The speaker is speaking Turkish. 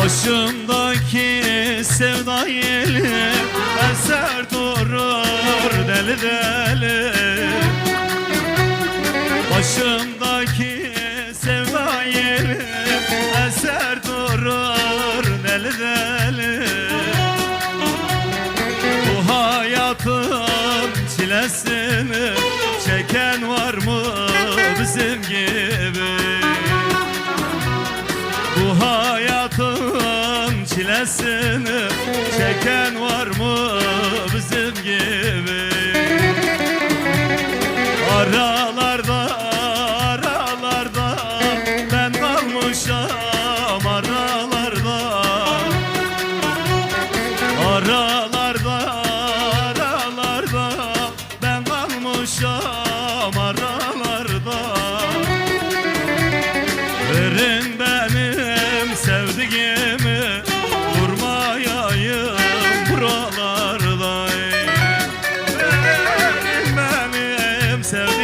Başımdaki sevda yeli eser durur deli deli. Başımdaki sevda yeli eser durur deli deli. Bu hayatın çilesini çeken var mı bizim gibi? Bu hayatın çilesini çeken var mı bizim gibi? Aralarda ben kalmışam aralarda. Aralarda ben kalmışam aralarda. Verin benim sevdiğimi, durmayayım buralarda. Verin benim sevdiğimi,